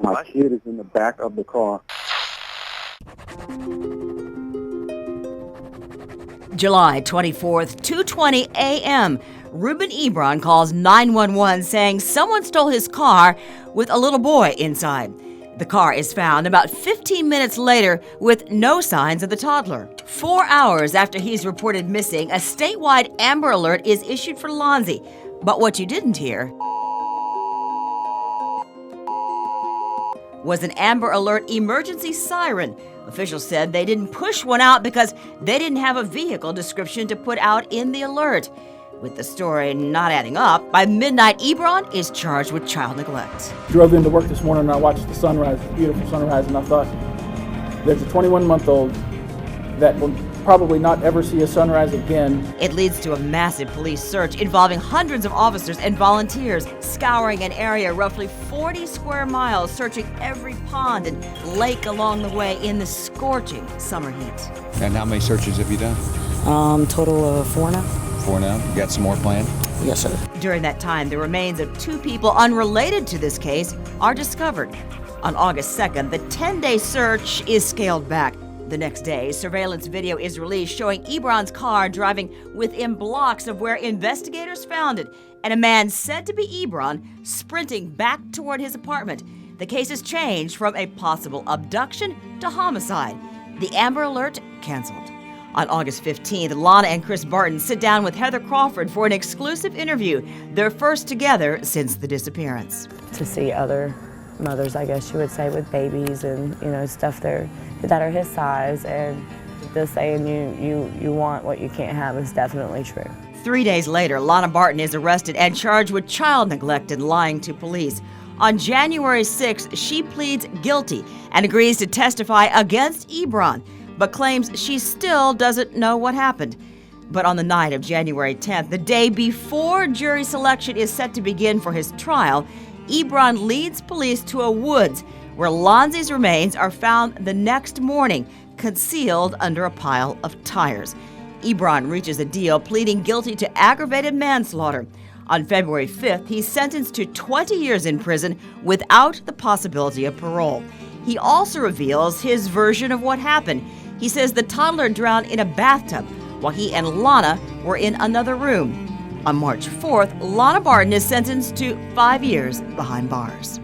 My kid is in the back of the car. July 24th, 2:20 a.m. Ruben Ebron calls 911 saying someone stole his car with a little boy inside. The car is found about 15 minutes later with no signs of the toddler. 4 hours after he's reported missing, a statewide Amber Alert is issued for Lonzie. But what you didn't hear was an Amber Alert emergency siren. Officials said they didn't push one out because they didn't have a vehicle description to put out in the alert. With the story not adding up, by midnight, Ebron is charged with child neglect. Drove into work this morning and I watched the sunrise, beautiful sunrise, and I thought, there's a 21-month-old that will probably not ever see a sunrise again. It leads to a massive police search involving hundreds of officers and volunteers, scouring an area roughly 40 square miles, searching every pond and lake along the way in the scorching summer heat. And how many searches have you done? Total of 4 now. 4 now? You got some more planned? Yes, sir. During that time, the remains of 2 people unrelated to this case are discovered. On August 2nd, the 10-day search is scaled back. The next day, surveillance video is released showing Ebron's car driving within blocks of where investigators found it, and a man said to be Ebron sprinting back toward his apartment. The case is changed from a possible abduction to homicide. The Amber Alert canceled. On August 15th, Lonna and Chris Barton sit down with Heather Crawford for an exclusive interview, their first together since the disappearance. To see other mothers, I guess you would say, with babies and, stuff that are his size, and the saying you want what you can't have is definitely true. 3 days later, Lonzie Barton is arrested and charged with child neglect and lying to police. On January 6th, she pleads guilty and agrees to testify against Ebron, but claims she still doesn't know what happened. But on the night of January 10th, the day before jury selection is set to begin for his trial, Ebron leads police to a woods where Lonzie's remains are found the next morning, concealed under a pile of tires. Ebron reaches a deal, pleading guilty to aggravated manslaughter. On February 5th, he's sentenced to 20 years in prison without the possibility of parole. He also reveals his version of what happened. He says the toddler drowned in a bathtub while he and Lonna were in another room. On March 4th, Lonzie Barton is sentenced to 5 years behind bars.